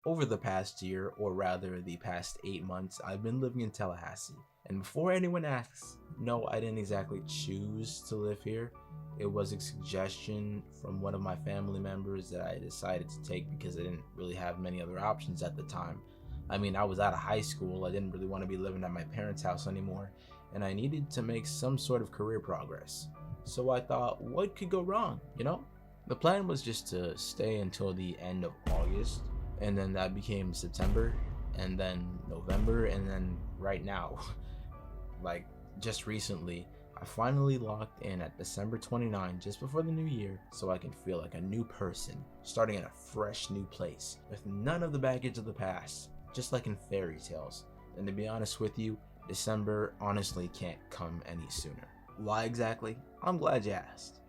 Over the past year, or rather the past 8 months, I've been living in Tallahassee. And before anyone asks, no, I didn't exactly choose to live here. It was a suggestion from one of my family members that I decided to take because I didn't really have many other options at the time. I mean, I was out of high school, I didn't really want to be living at my parents' house anymore, and I needed to make some sort of career progress. So I thought, what could go wrong, you know? The plan was just to stay until the end of August, and then that became September, and then November, and then right now, like just recently, I finally locked in at December 29, just before the new year, so I can feel like a new person, starting in a fresh new place, with none of the baggage of the past, just like in fairy tales. And to be honest with you, December honestly can't come any sooner. Why exactly? I'm glad you asked,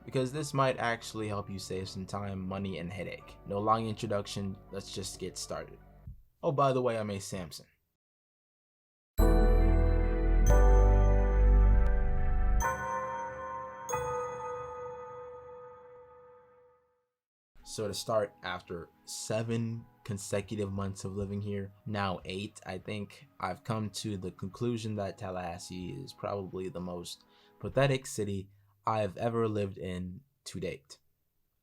because this might actually help you save some time, money, and headache. No long introduction, let's just get started. Oh, by the way, I'm a Samson. So to start, after 7 consecutive months of living here, now 8, I think, I've come to the conclusion that Tallahassee is probably the most pathetic city I've ever lived in to date.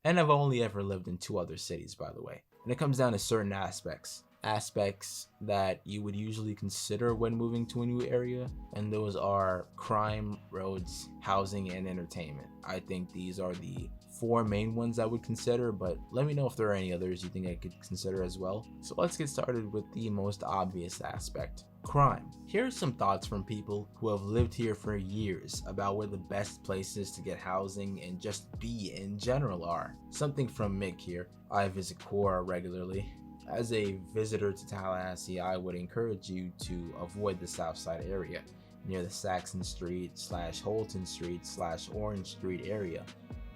And I've only ever lived in 2 other cities, by the way. And it comes down to certain aspects that you would usually consider when moving to a new area, and those are crime, roads, housing, and entertainment. I think these are the 4 main ones I would consider, but let me know if there are any others you think I could consider as well. So let's get started with the most obvious aspect: crime. Here are some thoughts from people who have lived here for years about where the best places to get housing and just be in general are. Something from Mick here. I visit Quora regularly. As a visitor to Tallahassee, I would encourage you to avoid the South Side area, near the Saxon Street / Holton Street / Orange Street area.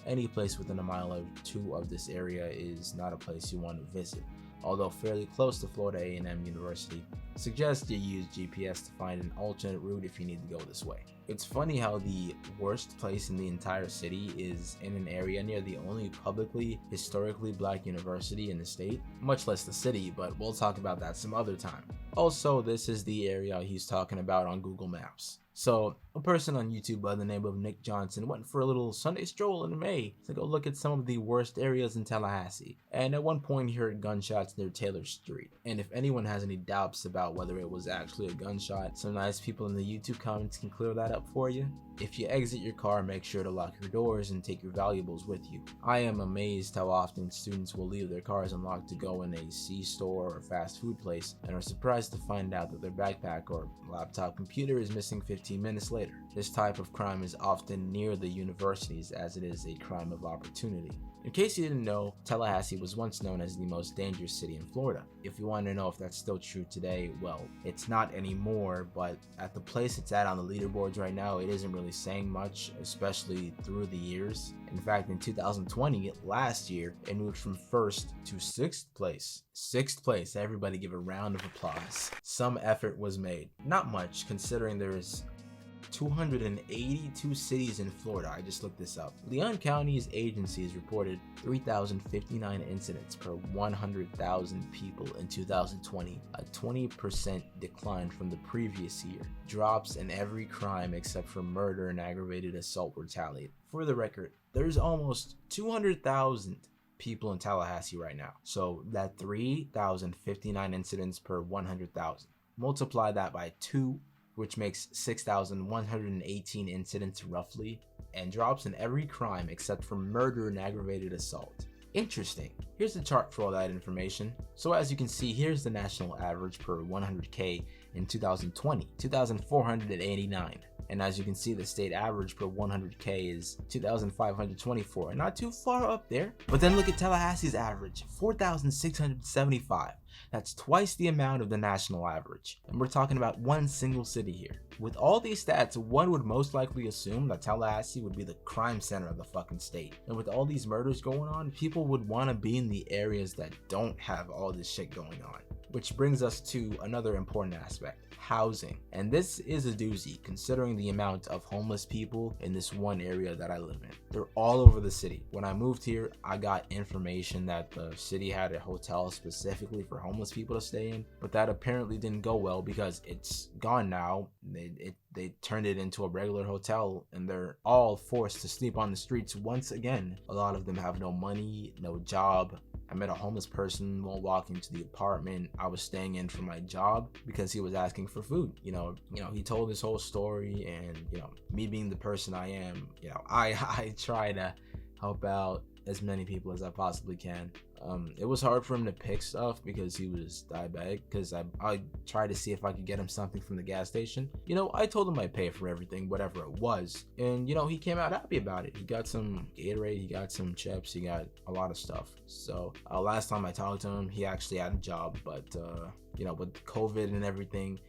Any place within a mile or two of this area is not a place you want to visit. Although fairly close to Florida A&M University, suggest you use GPS to find an alternate route if you need to go this way. It's funny how the worst place in the entire city is in an area near the only publicly historically black university in the state, much less the city, but we'll talk about that some other time. Also, this is the area he's talking about on Google Maps. So, a person on YouTube by the name of Nick Johnson went for a little Sunday stroll in May to go look at some of the worst areas in Tallahassee, and at one point he heard gunshots near Taylor Street. And if anyone has any doubts about whether it was actually a gunshot, some nice people in the YouTube comments can clear that up for you. If you exit your car, make sure to lock your doors and take your valuables with you. I am amazed how often students will leave their cars unlocked to go in a C-store or fast food place and are surprised to find out that their backpack or laptop computer is missing 15 minutes later. This type of crime is often near the universities, as it is a crime of opportunity. In case you didn't know, Tallahassee was once known as the most dangerous city in Florida. If you want to know if that's still true today, well, it's not anymore, but at the place it's at on the leaderboards right now, it isn't really saying much, especially through the years. In fact, in 2020, last year, it moved from 1st to 6th place. 6th place, everybody give a round of applause. Some effort was made. Not much, considering there's 282 cities in Florida. I just looked this up. Leon County's agencies reported 3,059 incidents per 100,000 people in 2020, a 20% decline from the previous year. Drops in every crime except for murder and aggravated assault were tallied. For the record, there's almost 200,000 people in Tallahassee right now. So that 3,059 incidents per 100,000. Multiply that by 2, which makes 6,118 incidents roughly, and drops in every crime except for murder and aggravated assault. Interesting. Here's the chart for all that information. So as you can see, here's the national average per 100K in 2020, 2,489. And as you can see, the state average per 100K is 2,524, not too far up there. But then look at Tallahassee's average, 4,675. That's twice the amount of the national average. And we're talking about one single city here. With all these stats, one would most likely assume that Tallahassee would be the crime center of the fucking state. And with all these murders going on, people would want to be in the areas that don't have all this shit going on. Which brings us to another important aspect: housing. And this is a doozy, considering the amount of homeless people in this one area that I live in. They're all over the city. When I moved here, I got information that the city had a hotel specifically for homeless people to stay in, but that apparently didn't go well because it's gone now. They turned it into a regular hotel, and they're all forced to sleep on the streets once again. A lot of them have no money, no job. I met a homeless person while walking to the apartment I was staying in for my job because he was asking for food. He told his whole story, and me being the person I am, I try to help out as many people as I possibly can. It was hard for him to pick stuff because he was diabetic, because I tried to see if I could get him something from the gas station. I told him I'd pay for everything, whatever it was, and he came out happy about it. He got some Gatorade, he got some chips, he got a lot of stuff. So last time I talked to him, he actually had a job, but with COVID and everything,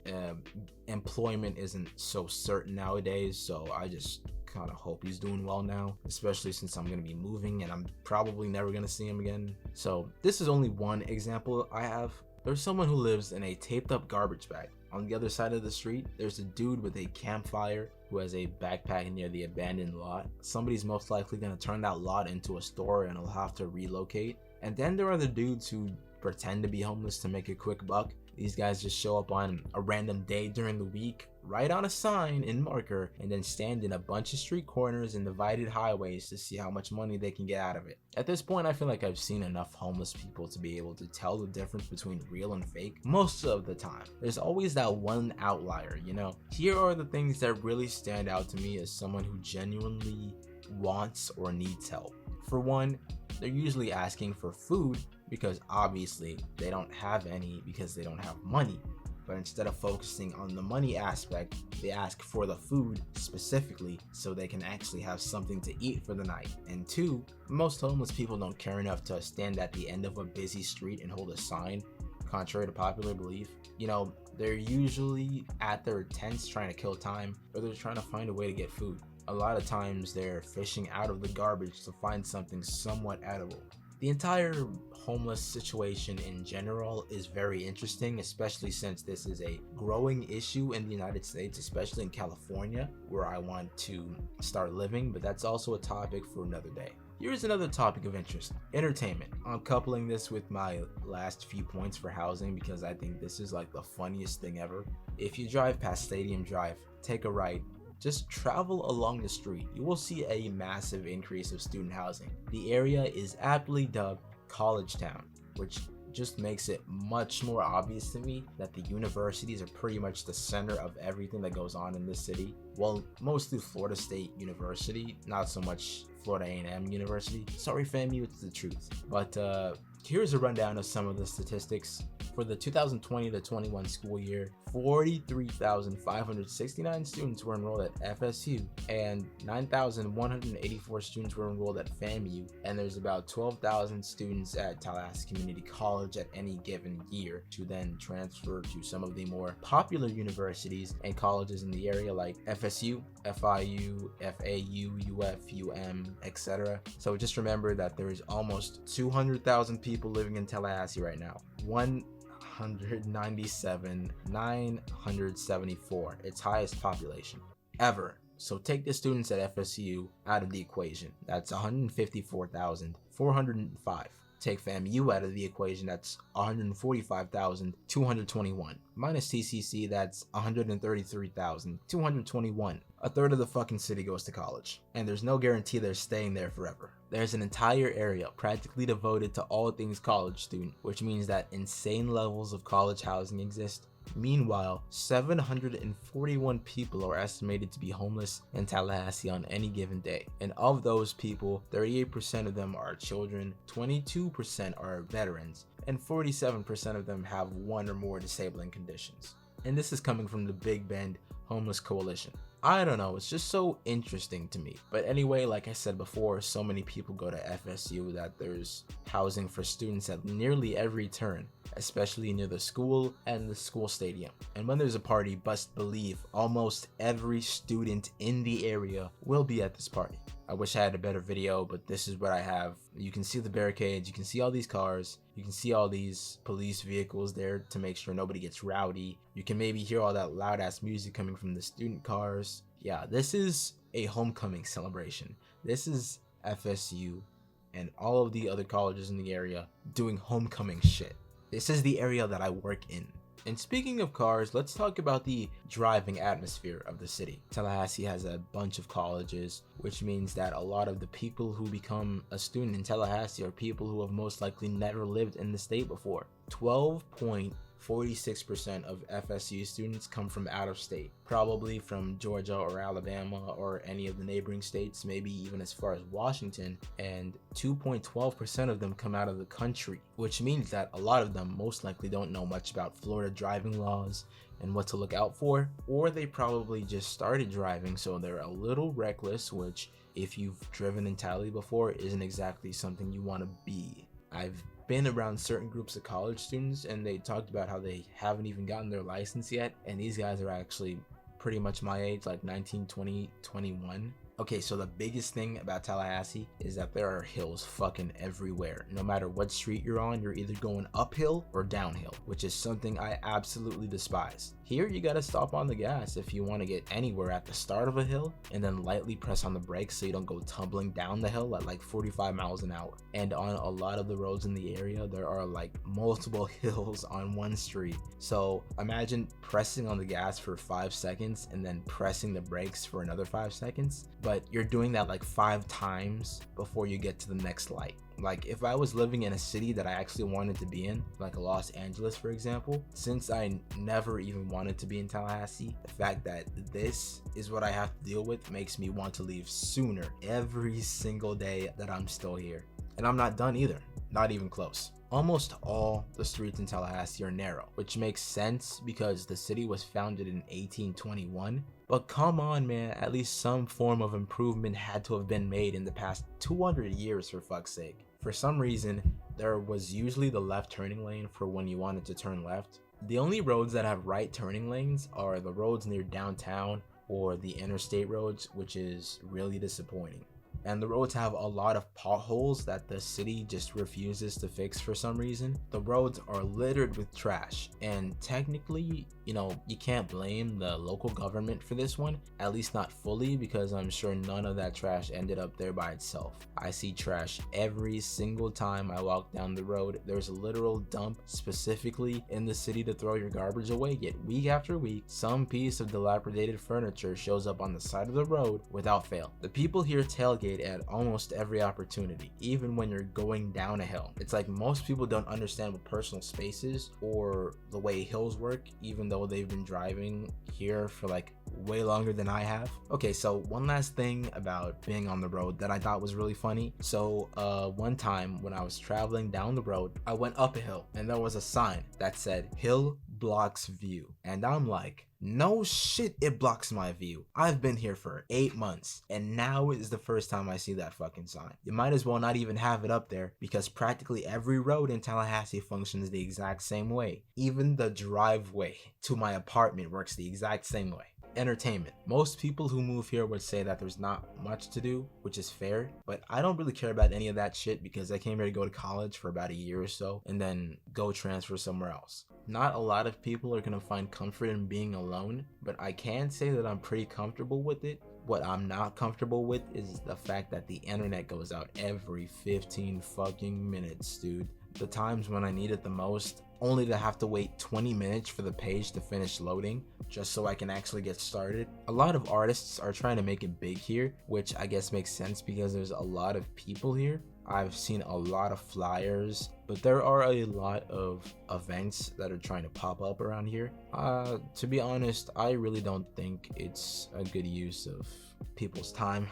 employment isn't so certain nowadays, so I just kind of hope he's doing well now, especially since I'm going to be moving and I'm probably never going to see him again. So this is only one example I have. There's someone who lives in a taped up garbage bag. On the other side of the street, there's a dude with a campfire who has a backpack near the abandoned lot. Somebody's most likely going to turn that lot into a store and he'll have to relocate. And then there are the dudes who pretend to be homeless to make a quick buck. These guys just show up on a random day during the week, write on a sign in marker, and then stand in a bunch of street corners and divided highways to see how much money they can get out of it. At this point, I feel like I've seen enough homeless people to be able to tell the difference between real and fake most of the time. There's always that one outlier, Here are the things that really stand out to me as someone who genuinely wants or needs help. For one, they're usually asking for food because obviously they don't have any because they don't have money. But instead of focusing on the money aspect, they ask for the food specifically so they can actually have something to eat for the night. And two, most homeless people don't care enough to stand at the end of a busy street and hold a sign, contrary to popular belief. They're usually at their tents trying to kill time, or they're trying to find a way to get food. A lot of times they're fishing out of the garbage to find something somewhat edible. The entire homeless situation in general is very interesting, especially since this is a growing issue in the United States, especially in California, where I want to start living, but that's also a topic for another day. Here's another topic of interest: entertainment. I'm coupling this with my last few points for housing because I think this is like the funniest thing ever. If you drive past Stadium Drive, take a right, just travel along the street, you will see a massive increase of student housing. The area is aptly dubbed College Town, which just makes it much more obvious to me that the universities are pretty much the center of everything that goes on in this city. Well, mostly Florida State University, not so much Florida A&M University. Sorry FAMU, it's the truth. But here's a rundown of some of the statistics. For the 2020-21 school year, 43,569 students were enrolled at FSU, and 9,184 students were enrolled at FAMU, and there's about 12,000 students at Tallahassee Community College at any given year to then transfer to some of the more popular universities and colleges in the area like FSU, FIU, FAU, UF, etc. So just remember that there is almost 200,000 people living in Tallahassee right now. 197,974, its highest population ever. So take the students at FSU out of the equation, that's 154,405. Take FAMU out of the equation, that's 145,221. Minus TCC, that's 133,221. A third of the fucking city goes to college, and there's no guarantee they're staying there forever. There's an entire area practically devoted to all things college student, which means that insane levels of college housing exist. Meanwhile, 741 people are estimated to be homeless in Tallahassee on any given day. And of those people, 38% of them are children, 22% are veterans, and 47% of them have one or more disabling conditions. And this is coming from the Big Bend Homeless Coalition. I don't know, it's just so interesting to me. But anyway, like I said before, so many people go to FSU that there's housing for students at nearly every turn, especially near the school and the school stadium. And when there's a party, best believe almost every student in the area will be at this party. I wish I had a better video, but this is what I have. You can see the barricades, you can see all these cars, you can see all these police vehicles there to make sure nobody gets rowdy. You can maybe hear all that loud ass music coming from the student cars. Yeah, this is a homecoming celebration. This is FSU and all of the other colleges in the area doing homecoming shit. This is the area that I work in. And speaking of cars, let's talk about the driving atmosphere of the city. Tallahassee has a bunch of colleges, which means that a lot of the people who become a student in Tallahassee are people who have most likely never lived in the state before. 12.46% of FSU students come from out of state, probably from Georgia or Alabama or any of the neighboring states, maybe even as far as Washington, and 2.12% of them come out of the country, which means that a lot of them most likely don't know much about Florida driving laws and what to look out for, or they probably just started driving so they're a little reckless, which if you've driven in Tally before isn't exactly something you want to be. I've been around certain groups of college students and they talked about how they haven't even gotten their license yet, and these guys are actually pretty much my age, like 19, 20, 21. Okay, so the biggest thing about Tallahassee is that there are hills fucking everywhere. No matter what street you're on, you're either going uphill or downhill, which is something I absolutely despise. Here, you gotta stop on the gas if you want to get anywhere at the start of a hill, and then lightly press on the brakes so you don't go tumbling down the hill at like 45 miles an hour. And on a lot of the roads in the area, there are like multiple hills on one street. So imagine pressing on the gas for 5 seconds and then pressing the brakes for another 5 seconds, but you're doing that like 5 times before you get to the next light. Like if I was living in a city that I actually wanted to be in, like Los Angeles for example, since I never even wanted to be in Tallahassee, the fact that this is what I have to deal with makes me want to leave sooner every single day that I'm still here. And I'm not done either, not even close. Almost all the streets in Tallahassee are narrow, which makes sense because the city was founded in 1821. But come on, man, at least some form of improvement had to have been made in the past 200 years, for fuck's sake. For some reason, there was usually the left turning lane for when you wanted to turn left. The only roads that have right turning lanes are the roads near downtown or the interstate roads, which is really disappointing. And the roads have a lot of potholes that the city just refuses to fix for some reason. The roads are littered with trash, and technically, you can't blame the local government for this one, at least not fully, because I'm sure none of that trash ended up there by itself. I see trash every single time I walk down the road. There's a literal dump specifically in the city to throw your garbage away, yet week after week, some piece of dilapidated furniture shows up on the side of the road without fail. The people here tailgate at almost every opportunity, even when you're going down a hill. It's like most people don't understand what personal space is or the way hills work, even though they've been driving here for like way longer than I have. Okay, so one last thing about being on the road that I thought was really funny. So one time when I was traveling down the road, I went up a hill and there was a sign that said hill blocks view, and I'm like, no shit, it blocks my view. I've been here for 8 months and now is the first time I see that fucking sign. You might as well not even have it up there because practically every road in Tallahassee functions the exact same way. Even the driveway to my apartment works the exact same way. Entertainment. Most people who move here would say that there's not much to do, which is fair, but I don't really care about any of that shit because I came here to go to college for about a year or so and then go transfer somewhere else. Not a lot of people are gonna find comfort in being alone, but I can say that I'm pretty comfortable with it. What I'm not comfortable with is the fact that the internet goes out every 15 fucking minutes, dude. The times when I need it the most, only to have to wait 20 minutes for the page to finish loading just so I can actually get started. A lot of artists are trying to make it big here, which I guess makes sense because there's a lot of people here. I've seen a lot of flyers, but there are a lot of events that are trying to pop up around here. To be honest, I really don't think it's a good use of people's time.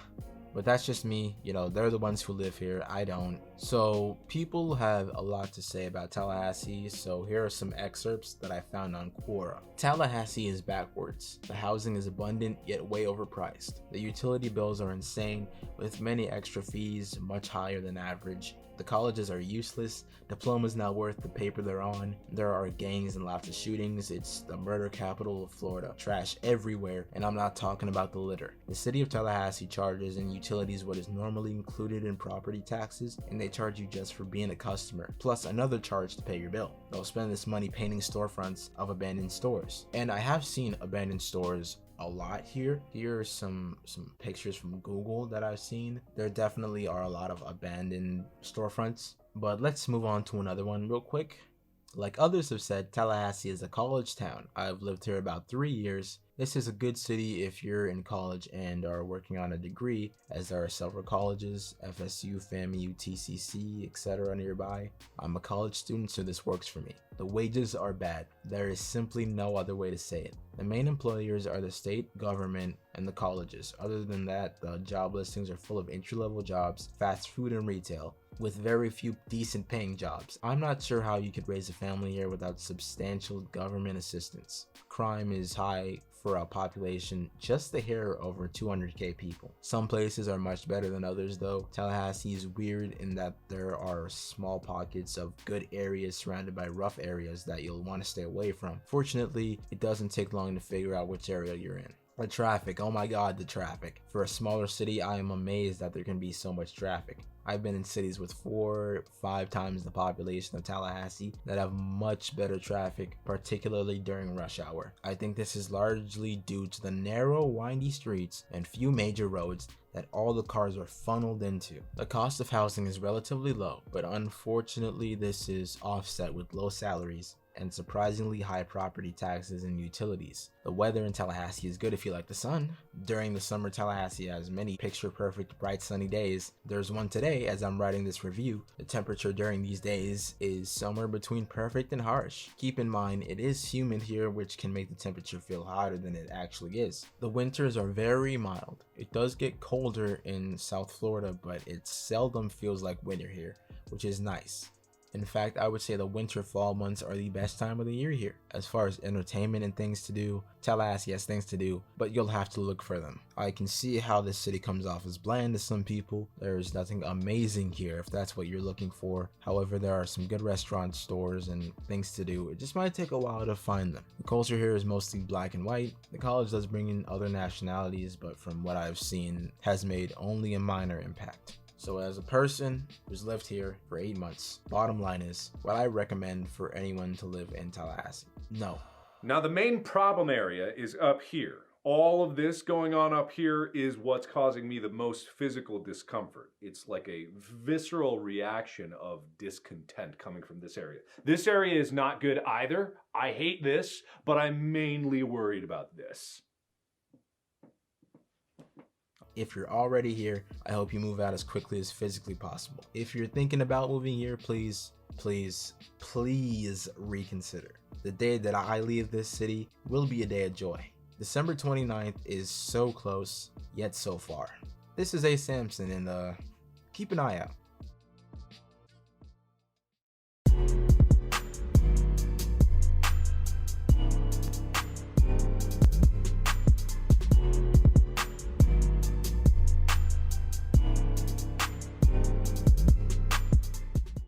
But that's just me, they're the ones who live here, I don't. So people have a lot to say about Tallahassee, so here are some excerpts that I found on Quora. Tallahassee is backwards. The housing is abundant yet way overpriced. The utility bills are insane, with many extra fees much higher than average. The colleges are useless, diplomas not worth the paper they're on, there are gangs and lots of shootings, it's the murder capital of Florida, trash everywhere, and I'm not talking about the litter. The city of Tallahassee charges in utilities what is normally included in property taxes, and they charge you just for being a customer, plus another charge to pay your bill. They'll spend this money painting storefronts of abandoned stores. And I have seen abandoned stores a lot here. Here are some pictures from Google that I've seen. There definitely are a lot of abandoned storefronts, but let's move on to another one real quick. Like others have said, Tallahassee is a college town. I've lived here about 3 years. This is a good city if you're in college and are working on a degree, as there are several colleges, FSU, FAMU, TCC, etc. nearby. I'm a college student, so this works for me. The wages are bad. There is simply no other way to say it. The main employers are the state, government, and the colleges. Other than that, the job listings are full of entry-level jobs, fast food and retail, with very few decent paying jobs. I'm not sure how you could raise a family here without substantial government assistance. Crime is high for a population just a hair over 200k people. Some places are much better than others though. Tallahassee is weird in that there are small pockets of good areas surrounded by rough areas that you'll want to stay away from. Fortunately, it doesn't take long to figure out which area you're in. The traffic, oh my god, the traffic. For a smaller city, I am amazed that there can be so much traffic. I've been in cities with 4-5 times the population of Tallahassee that have much better traffic, particularly during rush hour. I think this is largely due to the narrow, windy streets and few major roads that all the cars are funneled into. The cost of housing is relatively low, but unfortunately this is offset with low salaries and surprisingly high property taxes and utilities. The weather in Tallahassee is good if you like the sun. During the summer, Tallahassee has many picture-perfect bright sunny days. There's one today as I'm writing this review. The temperature during these days is somewhere between perfect and harsh. Keep in mind, it is humid here, which can make the temperature feel hotter than it actually is. The winters are very mild. It does get colder in South Florida, but it seldom feels like winter here, which is nice. In fact, I would say the winter-fall months are the best time of the year here. As far as entertainment and things to do, Tallahassee has things to do, but you'll have to look for them. I can see how this city comes off as bland to some people. There's nothing amazing here if that's what you're looking for. However, there are some good restaurants, stores, and things to do. It just might take a while to find them. The culture here is mostly black and white. The college does bring in other nationalities, but from what I've seen, has made only a minor impact. So as a person who's lived here for 8 months, bottom line is, what I recommend for anyone to live in Tallahassee? No. Now the main problem area is up here. All of this going on up here is what's causing me the most physical discomfort. It's like a visceral reaction of discontent coming from this area. This area is not good either. I hate this, but I'm mainly worried about this. If you're already here, I hope you move out as quickly as physically possible. If you're thinking about moving here, please reconsider. The day that I leave this city will be a day of joy. December 29th is so close, yet so far. This is Samson, and keep an eye out.